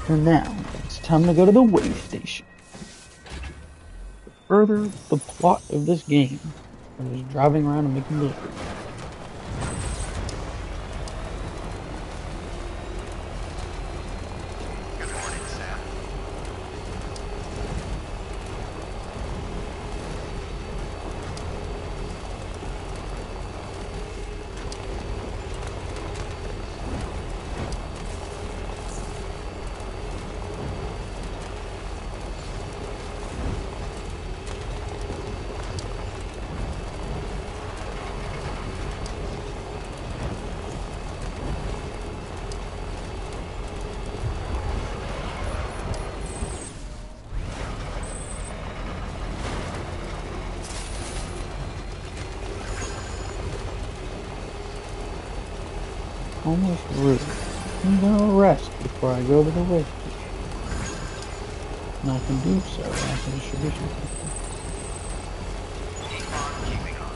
And now, it's time to go to the way station. Further the plot of this game, we're just driving around and making deliveries. Good morning, Sam. Almost rude. I'm gonna rest before I go to the way station. And I can do so at the distribution center. Keep on keeping on.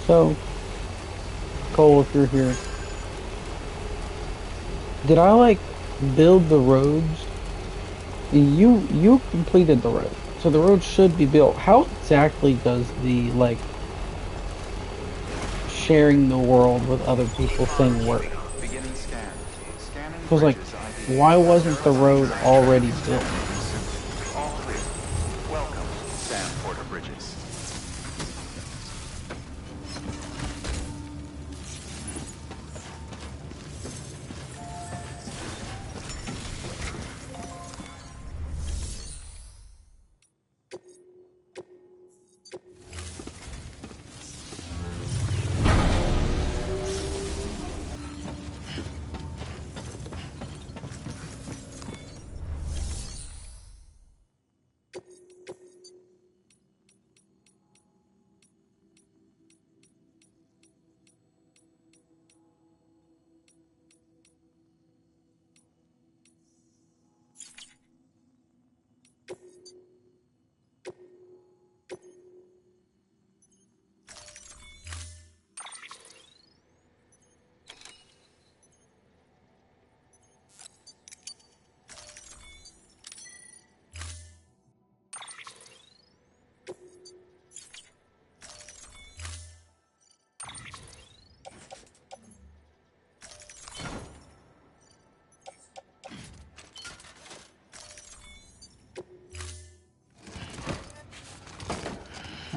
So, Cole, if you're here, did I like build the roads? You completed the road, so the road should be built. How exactly does the like sharing the world with other people thing work? Beginning scan. Scanning Because like, bridges ID. why wasn't the road already built? All clear. Welcome, Sam Porter Bridges.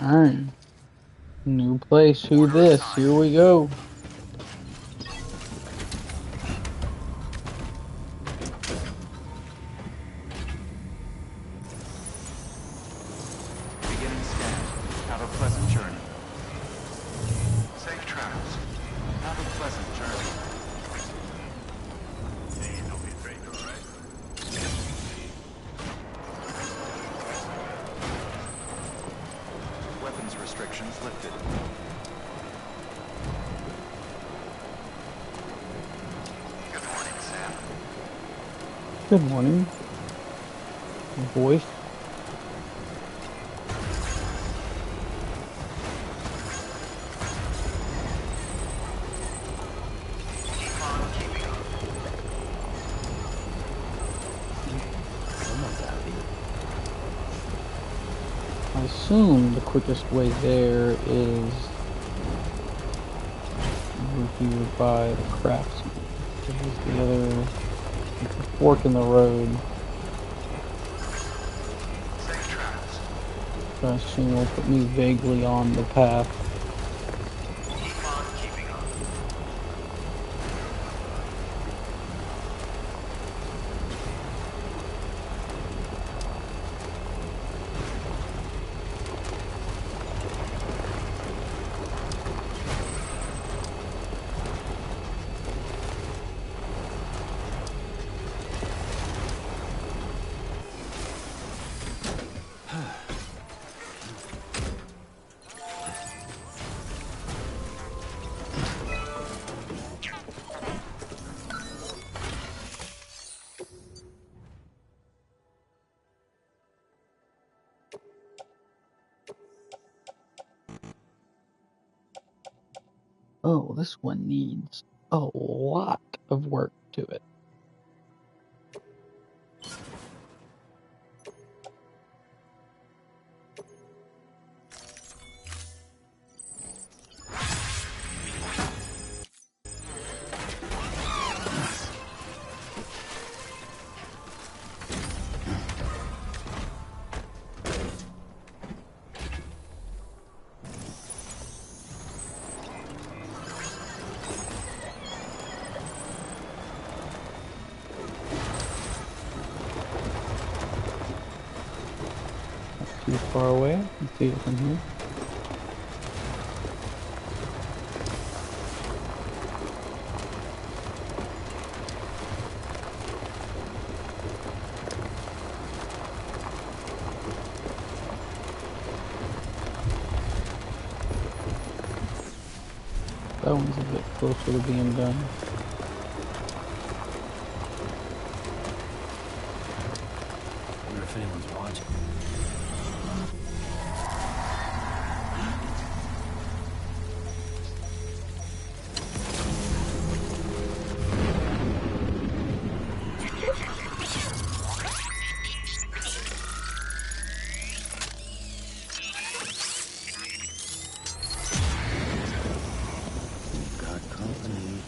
Alright. New place, who Order this? Here assigned. we go. Beginning scan. Have a pleasant journey. Safe travels. Have a pleasant journey. Hey, don't be afraid, all right? Weapons restrictions lifted. Good morning, Sam. Good morning. Voice. Keep on keeping on. I assume the quickest way there is over here by the craftsman. There's the other fork in the road. Safe travels. Question will put me vaguely on the path. Keep on keeping on. Oh, this one needs a lot of work to it. Too far away. I can see it from here. That one's a bit closer to being done. I wonder if anyone's watching. Got company.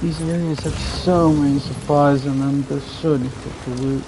These areas have so many supplies in them, they're so difficult to loot.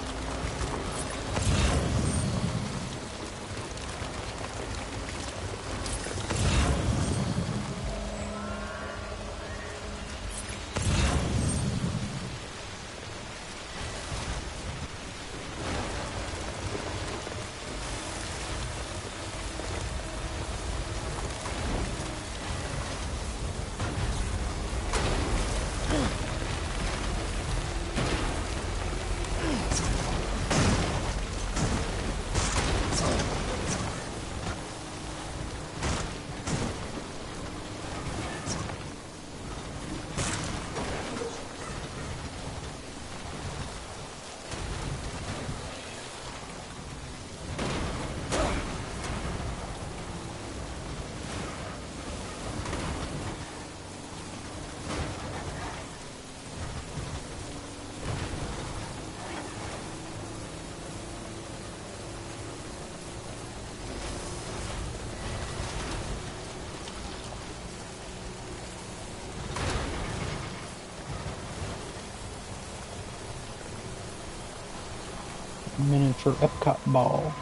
Miniature Epcot ball.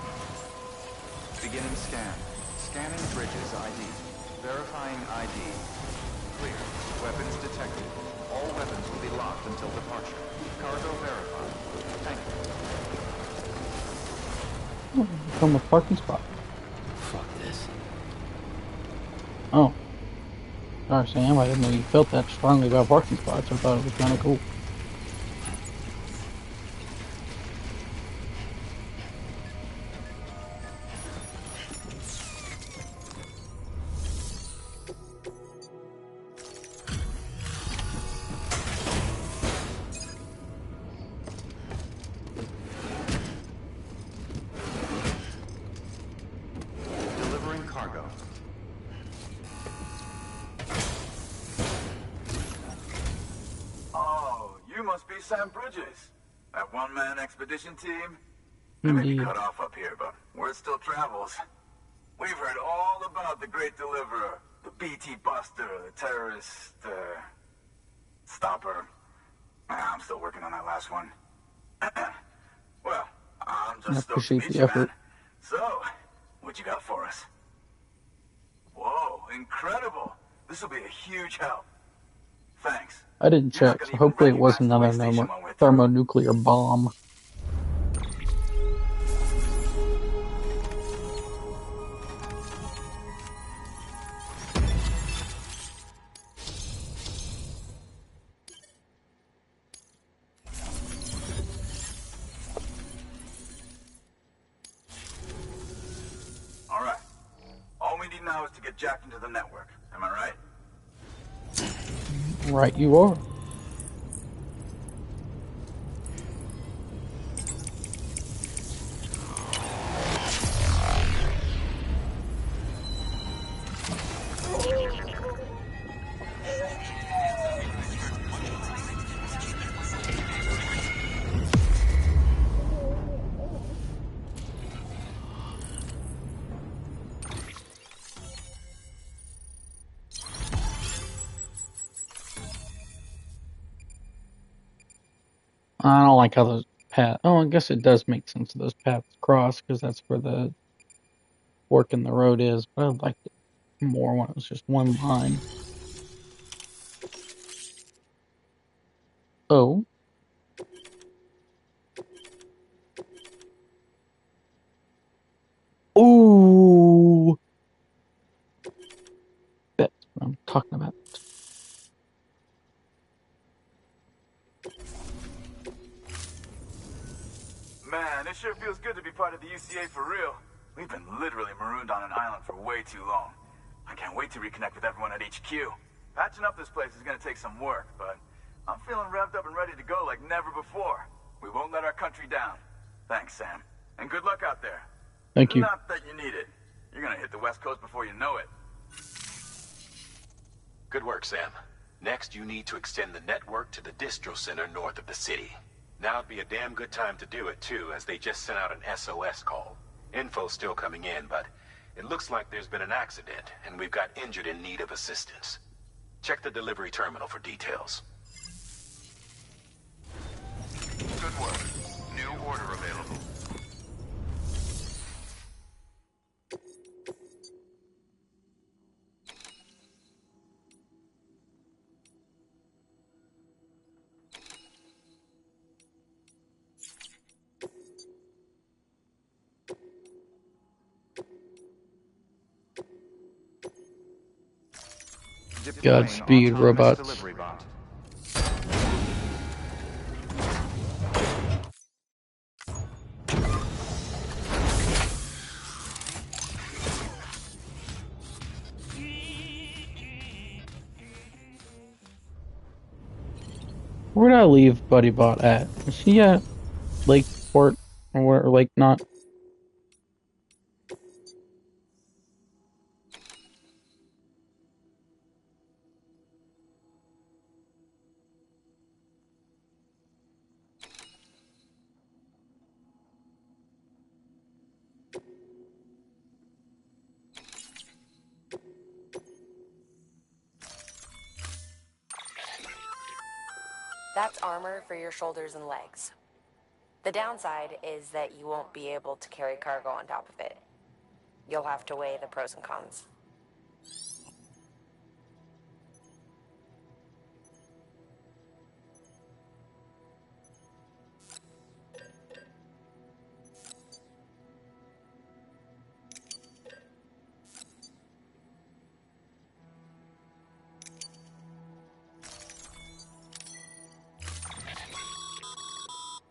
Beginning scan. Scanning bridges ID. Verifying ID. Clear. Weapons detected. All weapons will be locked until departure. Cargo verified. Thank you. From a parking spot. Fuck this. Oh. Sorry, Sam. I didn't know you felt that strongly about parking spots. I thought it was kind of cool. cargo. Oh, you must be Sam Bridges. That one-man expedition team? They may be Indeed. cut off up here, but word still travels. We've heard all about the Great Deliverer, the BT Buster, the terrorist, stopper. I'm still working on that last one. Well, I'm I just stoked to appreciate meet the you, man. effort. So, what you got for us? Whoa, incredible. This will be a huge help. Thanks. I didn't You're not check, gonna so even hopefully it wasn't recognize the way another station when we're through. thermonuclear bomb. All right. All we need now is to get jacked into the network. Am I right? Right, you are. I don't like how those paths. Oh, I guess it does make sense those paths cross because that's where the fork in the road is. But I liked it more when it was just one line. Oh, ooh, that's what I'm talking about. Man, it sure feels good to be part of the UCA for real. We've been literally marooned on an island for way too long. I can't wait to reconnect with everyone at HQ. Patching up this place is gonna take some work, but I'm feeling revved up and ready to go like never before. We won't let our country down. Thanks, Sam. And good luck out there. Thank you. Not that you need it. You're gonna hit the West Coast before you know it. Good work, Sam. Next, you need to extend the network to the distro center north of the city. Now'd be a damn good time to do it, too, as they just sent out an SOS call. Info's still coming in, but it looks like there's been an accident, and we've got injured in need of assistance. Check the delivery terminal for details. Good work. New order available. Deploying Godspeed, autonomous robots. delivery bot. Where did I leave Buddy Bot at? Is he at Lakeport or where? Or Lake not? That's armor for your shoulders and legs. The downside is that you won't be able to carry cargo on top of it. You'll have to weigh the pros and cons.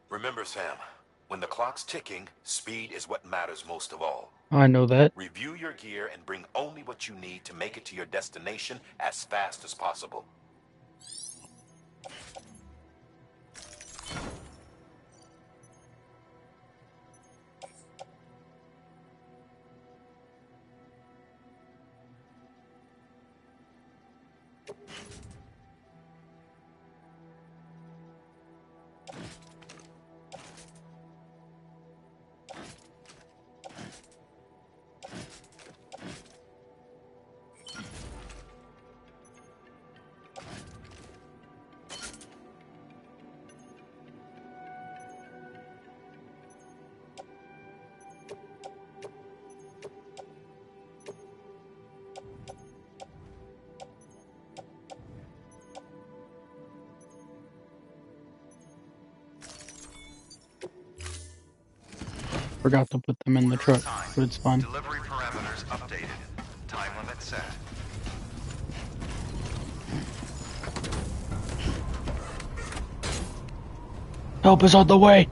Remember, Sam, when the clock's ticking, speed is what matters most of all. I know that. Review your gear and bring only what you need to make it to your destination as fast as possible. Forgot to put them in the Order truck, assigned. but it's fine. Delivery parameters updated. Time limit set. Help is on the way!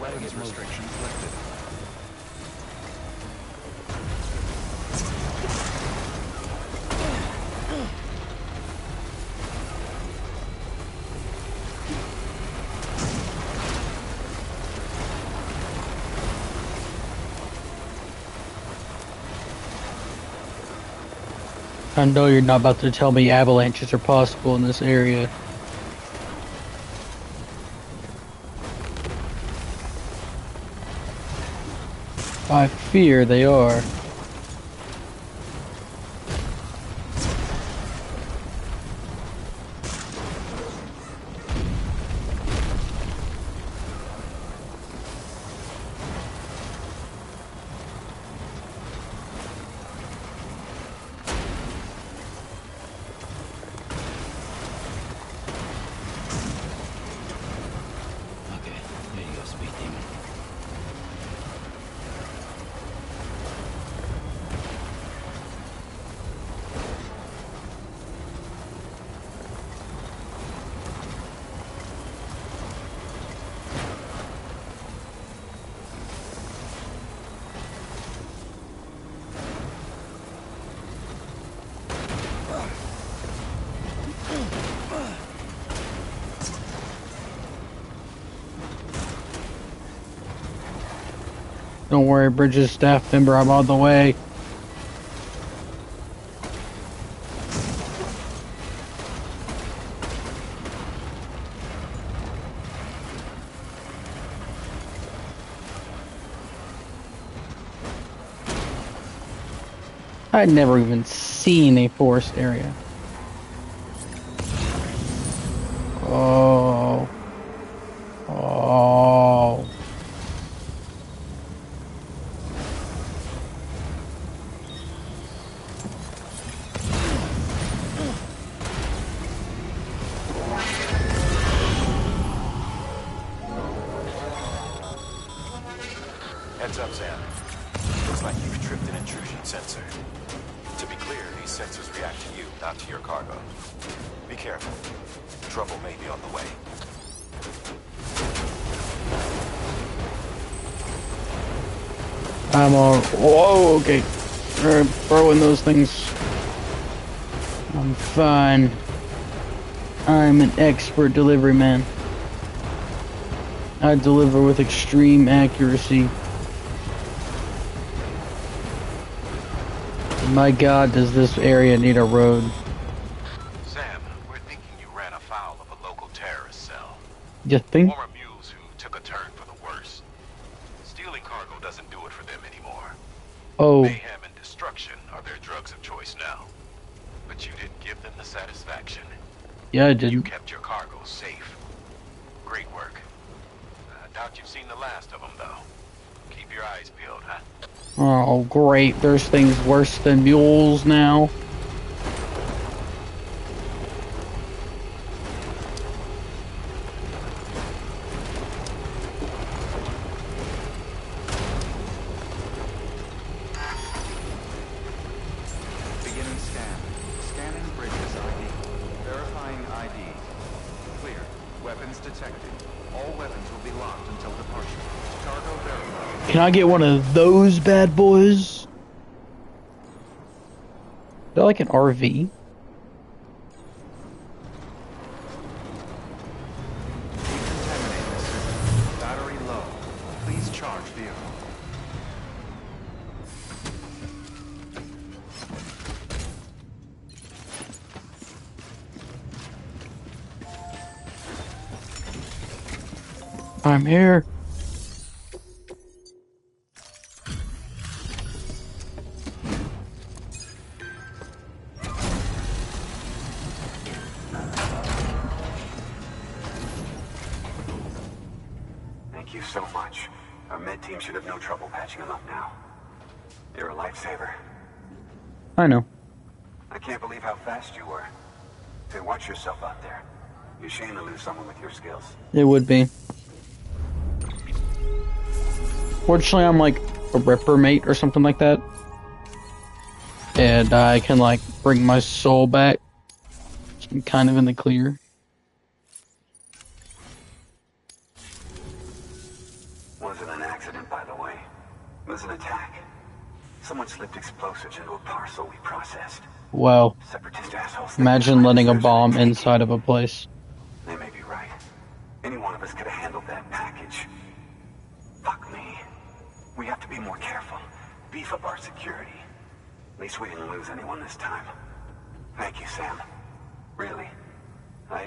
Weapons restrictions lifted. I know you're not about to tell me avalanches are possible in this area. I fear they are. Okay, there you go, speed demon. Don't worry, Bridges staff member, I'm on the way. I'd never even seen a forest area. Oh. Oh. Heads up, Sam. Looks like you've tripped an intrusion sensor. To be clear, these sensors react to you, not to your cargo. Be careful. Trouble may be on the way. I'm all. Whoa, okay. Throwing those things. I'm fine. I'm an expert delivery man. I deliver with extreme accuracy. My God, does this area need a road? Sam, we're thinking you ran afoul of a local terrorist cell. You think? Former mules who took a turn for the worse. Stealing cargo doesn't do it for them anymore. Oh, Mayhem and destruction are their drugs of choice now. But you didn't give them the satisfaction. yeah, I You didn't. kept your cargo safe. Great work. I doubt you've seen the last of them, though. Keep your eyes peeled, huh? Oh, great. There's things worse than mules now. Beginning scan. Scanning bridges ID. Verifying ID. Clear. Weapons detected. All weapons will be locked until departure. Cargo verified. Can I get one of those bad boys? that like an RV? Decontaminate this system. Battery low. Please charge vehicle. I'm here. Thank you so much. Our med team should have no trouble patching him up now. You're a lifesaver. I know. I can't believe how fast you were. Hey, watch yourself out there. You're shame to lose someone with your skills. It would be. Fortunately, I'm like a ripper mate or something like that. And I can like bring my soul back. So I'm kind of in the clear. Wasn't an accident, by the way. It was an attack. Someone slipped explosives into a parcel we processed. Wow. Separatist assholes. Imagine letting a bomb inside of a place. They may be right. Any one of us could have handled that package. Fuck me. We have to be more careful. Beef up our security. At least we didn't lose anyone this time. Thank you, Sam. Really. I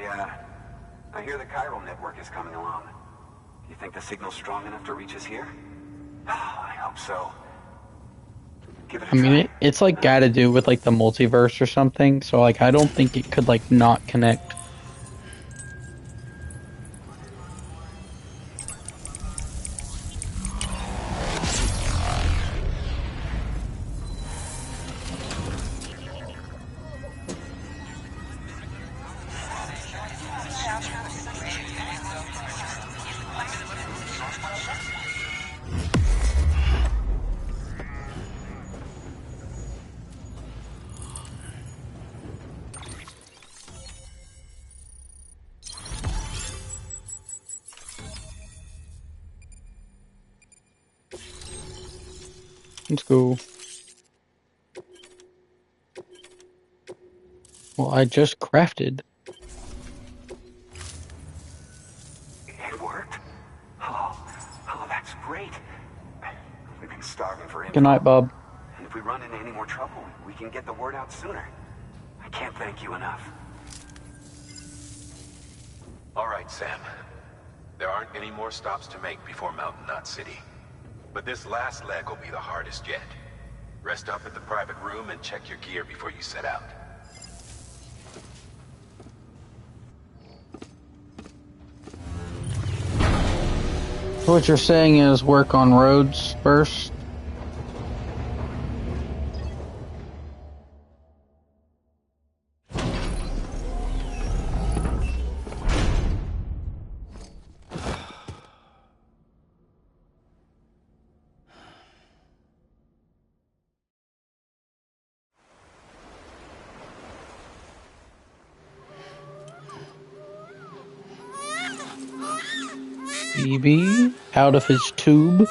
hear the chiral network is coming along. Do you think the signal's strong enough to reach us here? I hope so. Give it a I mean, try. it's like got to do with like the multiverse or something. So like, I don't think it could like not connect. Let's go. Well, I just crafted. It worked. Oh, that's great. We've been starving for info. Good night, Bob. And if we run into any more trouble, we can get the word out sooner. I can't thank you enough. All right, Sam. There aren't any more stops to make before Mountain Knot City. But this last leg will be the hardest yet. Rest up at the private room and check your gear before you set out. So what you're saying is work on roads first? BB out of his tube.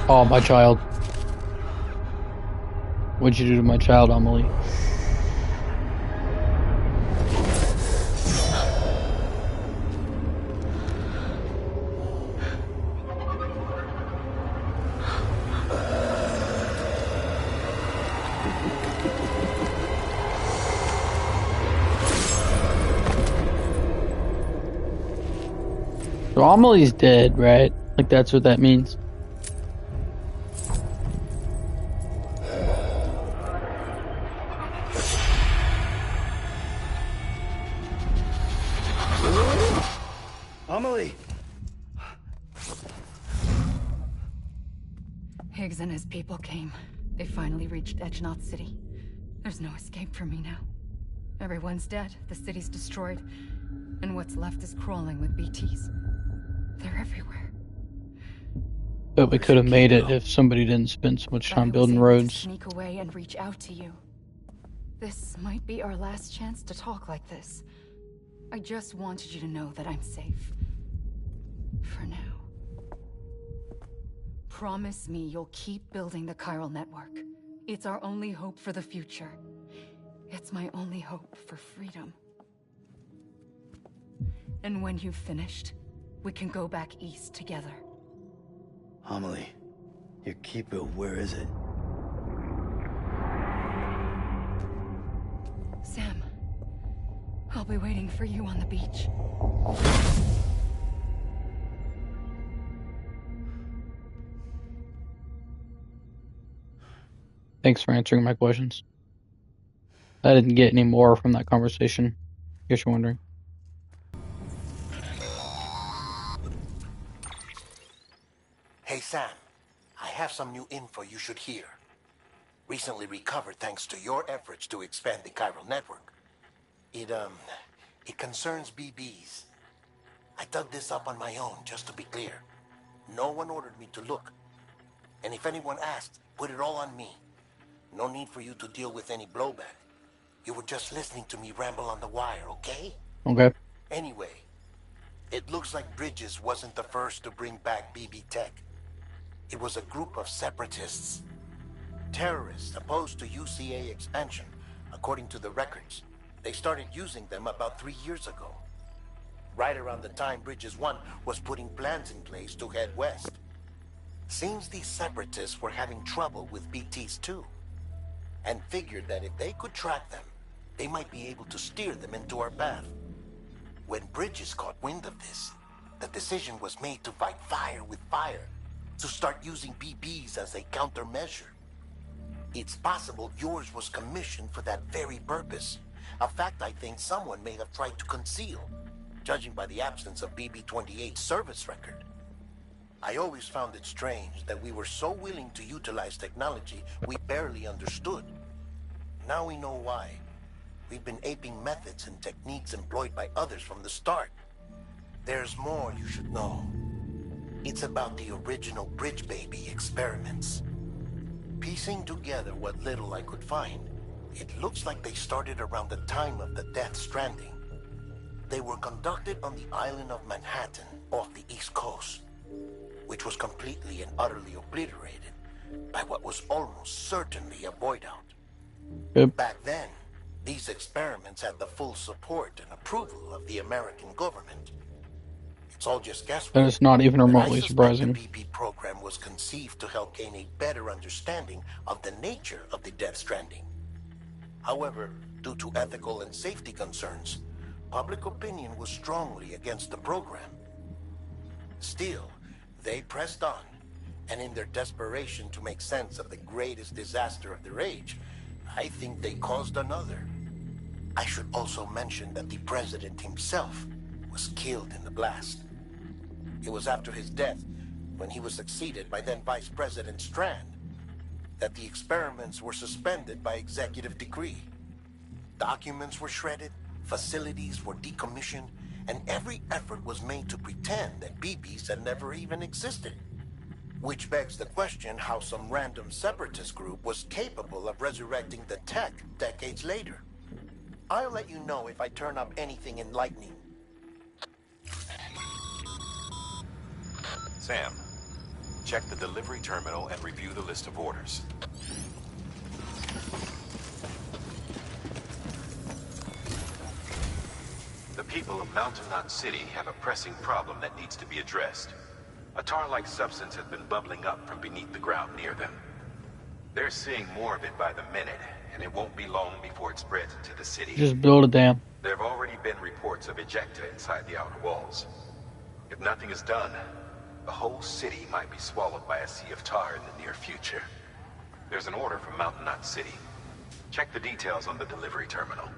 Oh, my child. What'd you do to my child, Amelie? So Amelie's dead, right? Like that's what that means. Amelie! Higgs and his people came. They finally reached Edgenaught City. There's no escape for me now. Everyone's dead, the city's destroyed, and what's left is crawling with BTs. They're everywhere. But we could have made it if somebody didn't spend so much time building roads. Sneak away and reach out to you. This might be our last chance to talk like this. I just wanted you to know that I'm safe. For now. Promise me you'll keep building the chiral network. It's our only hope for the future. It's my only hope for freedom. And when you've finished, we can go back east together. Amelie, your keeper, where is it? Sam, I'll be waiting for you on the beach. Thanks for answering my questions. I didn't get any more from that conversation, in case you're wondering. Hey Sam, I have some new info you should hear. Recently recovered thanks to your efforts to expand the chiral network. It concerns BBs. I dug this up on my own, just to be clear. No one ordered me to look. And if anyone asked, put it all on me. No need for you to deal with any blowback. You were just listening to me ramble on the wire, okay? Okay. Anyway, it looks like Bridges wasn't the first to bring back BB tech. It was a group of separatists. Terrorists opposed to UCA expansion, according to the records. They started using them about 3 years ago. Right around the time Bridges 1 was putting plans in place to head west. Seems these separatists were having trouble with BTs too, and figured that if they could track them, they might be able to steer them into our path. When Bridges caught wind of this, the decision was made to fight fire with fire, to start using BBs as a countermeasure. It's possible yours was commissioned for that very purpose, a fact I think someone may have tried to conceal, judging by the absence of BB-28's service record. I always found it strange that we were so willing to utilize technology we barely understood. Now we know why. We've been aping methods and techniques employed by others from the start. There's more you should know. It's about the original Bridge Baby experiments. Piecing together what little I could find, it looks like they started around the time of the Death Stranding. They were conducted on the island of Manhattan off the East Coast, which was completely and utterly obliterated by what was almost certainly a void out. Yep. Back then, these experiments had the full support and approval of the American government. It's all just guesswork. That is not even But remotely I suspect surprising. the BB program was conceived to help gain a better understanding of the nature of the Death Stranding. However, due to ethical and safety concerns, public opinion was strongly against the program. Still, they pressed on, and in their desperation to make sense of the greatest disaster of their age, I think they caused another. I should also mention that the president himself was killed in the blast. It was after his death, when he was succeeded by then Vice President Strand, that the experiments were suspended by executive decree. Documents were shredded, facilities were decommissioned, and every effort was made to pretend that BBs had never even existed. Which begs the question how some random separatist group was capable of resurrecting the tech decades later. I'll let you know if I turn up anything enlightening. Sam, check the delivery terminal and review the list of orders. The people of Mountain Knot City have a pressing problem that needs to be addressed. A tar-like substance has been bubbling up from beneath the ground near them. They're seeing more of it by the minute, and it won't be long before it spreads into the city. Just build a dam. There have already been reports of ejecta inside the outer walls. If nothing is done, the whole city might be swallowed by a sea of tar in the near future. There's an order from Mountain Knot City. Check the details on the delivery terminal.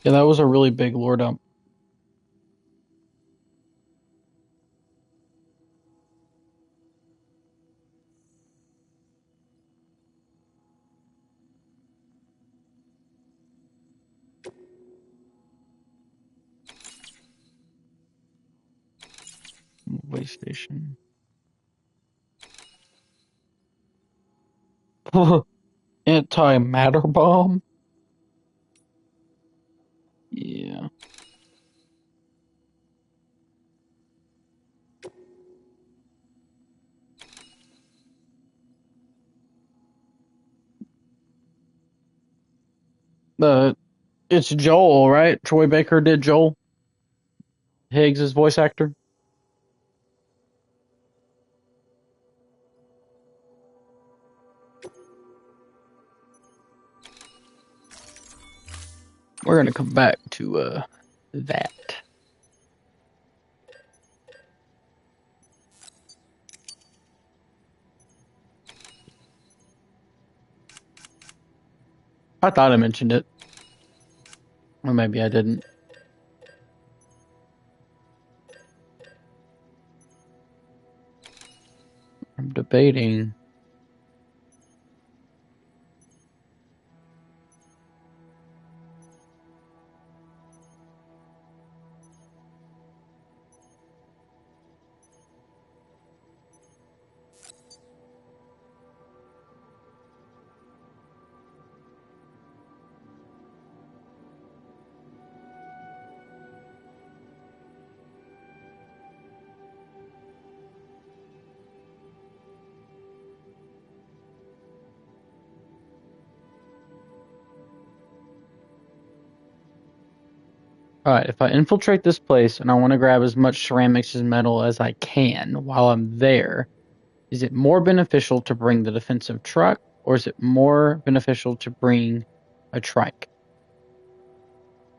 Yeah, that was a really big lore dump. Way station. Anti-matter bomb? Yeah. It's Joel, right? Troy Baker did Joel. Higgs' voice actor. We're gonna come back to that. I thought I mentioned it. Or maybe I didn't. I'm debating. Alright, if I infiltrate this place and I want to grab as much ceramics and metal as I can while I'm there, is it more beneficial to bring the defensive truck, or is it more beneficial to bring a trike?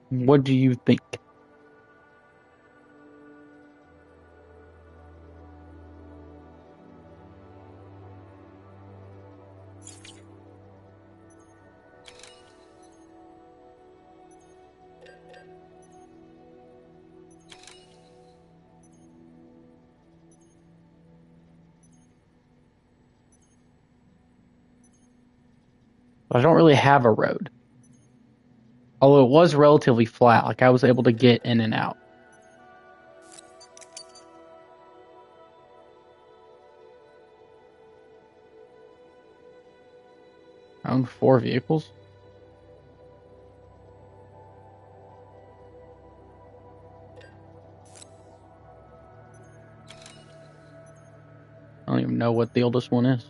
What do you think? I don't really have a road. Although it was relatively flat, like I was able to get in and out. I own 4 vehicles. I don't even know what the oldest one is.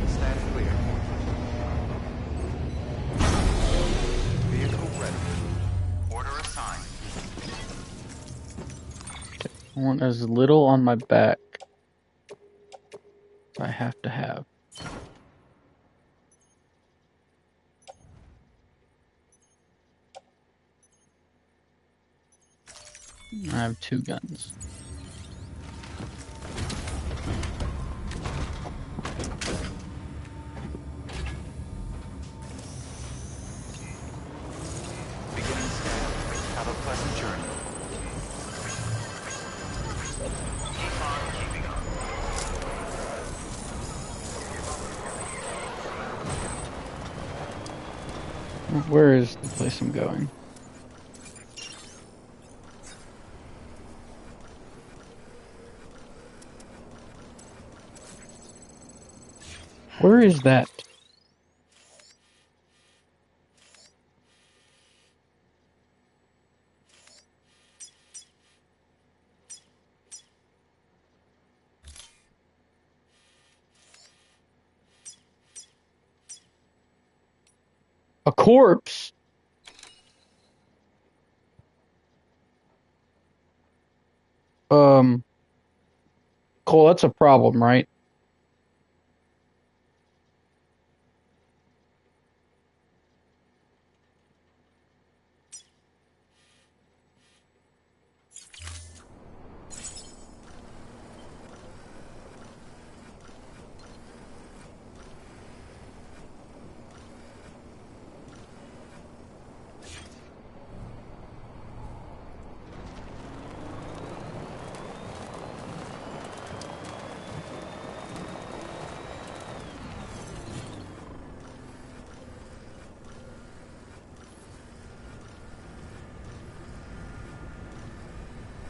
Stand clear. Vehicle ready. Order assigned. I want as little on my back as I have to have. I have 2 guns. Beginning scan. Have a pleasant journey. Keep on keeping on. Where is the place I'm going? Where is that? A corpse? Cole, that's a problem, right?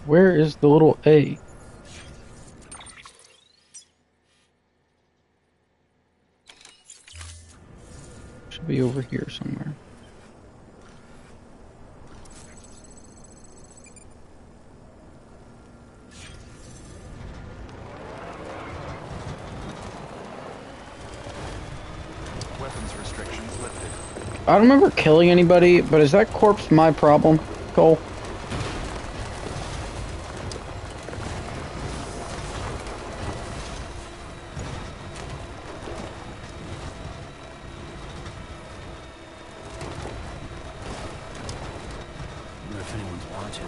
Where is the little A? Should be over here somewhere. Weapons restrictions lifted. I don't remember killing anybody, but is that corpse my problem, Cole? I wonder if anyone's watching.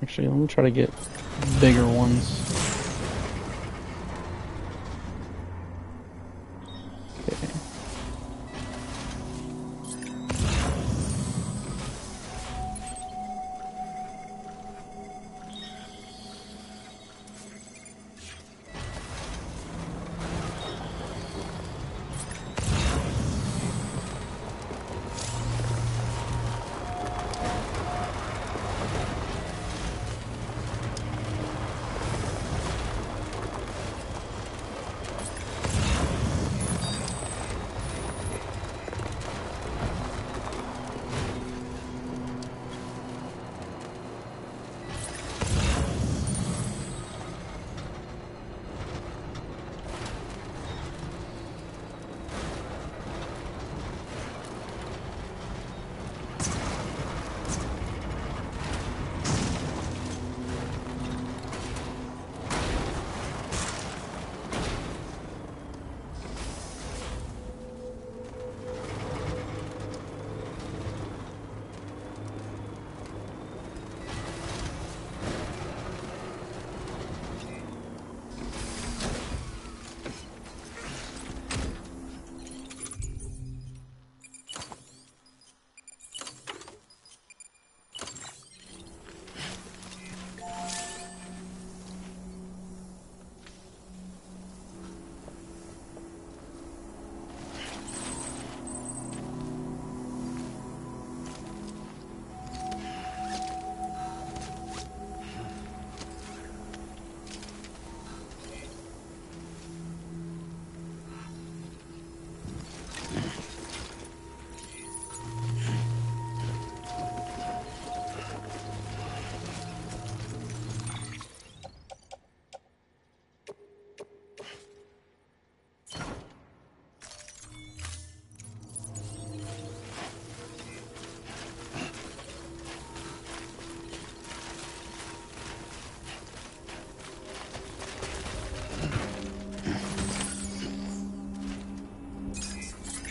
Actually, let me try to get bigger ones. Okay.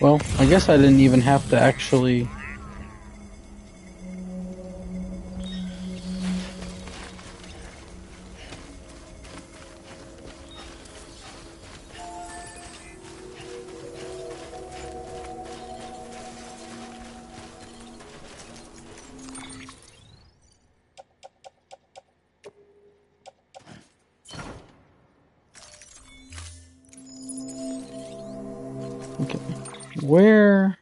Well, I guess I didn't even have to actually... where...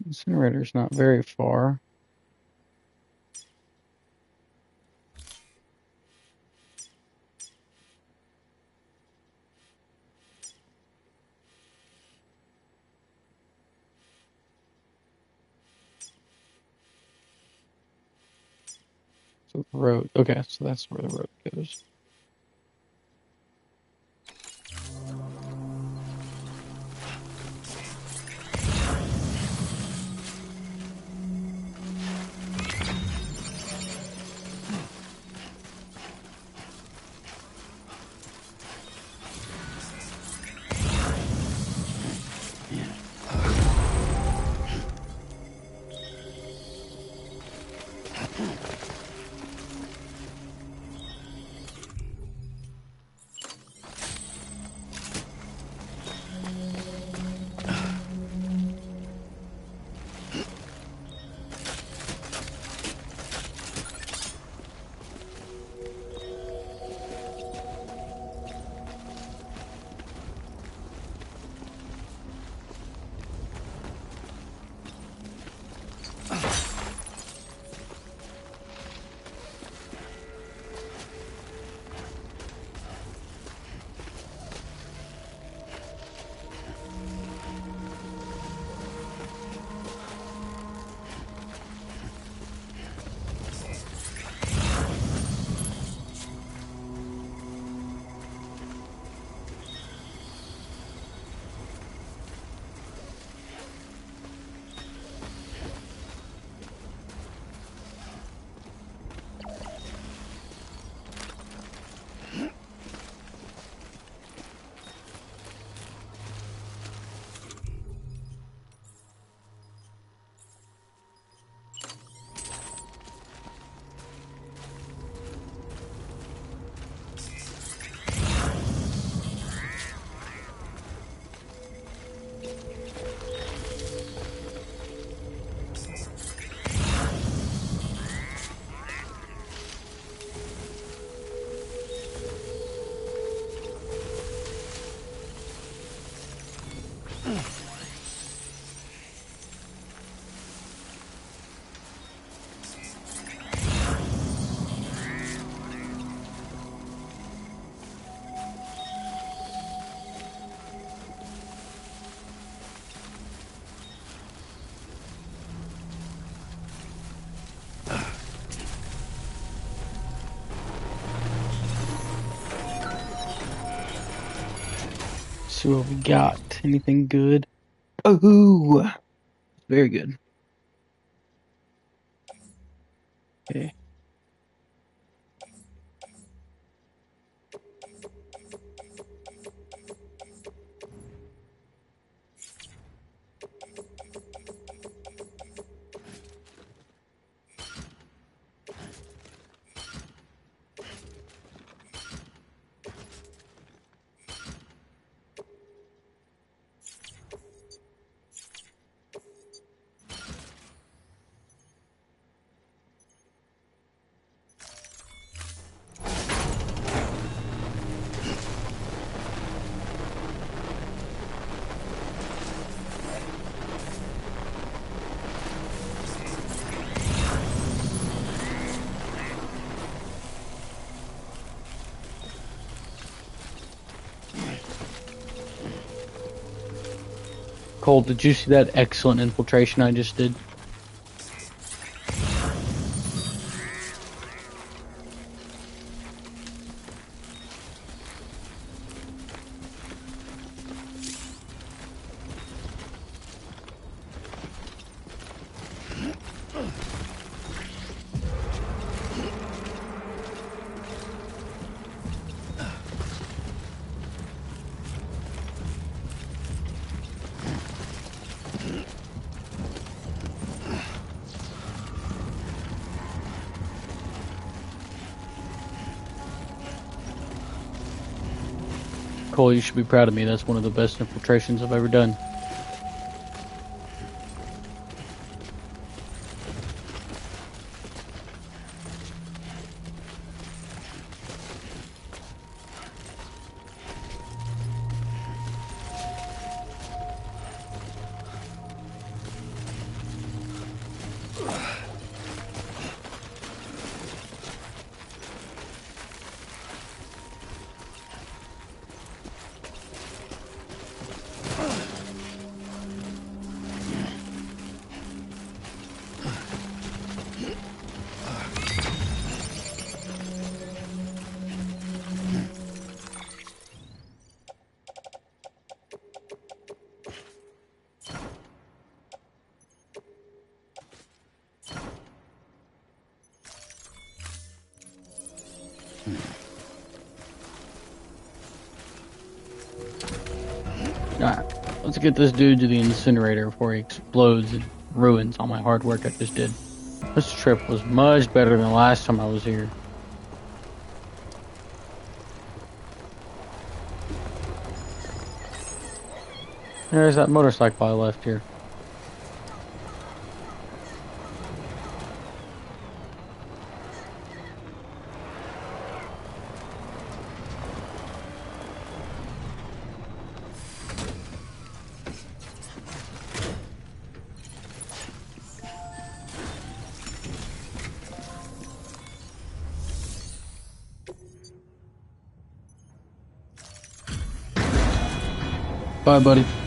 Incinerator's not very far. So the road. Okay, so that's where the road goes. See what we got. Anything good? Oh, very good. Okay. Cole, did you see that excellent infiltration I just did? Cole, you should be proud of me. That's one of the best infiltrations I've ever done. to get this dude to the incinerator before he explodes and ruins all my hard work I just did. This trip was much better than the last time I was here. There's that motorcycle I left here. Bye, buddy.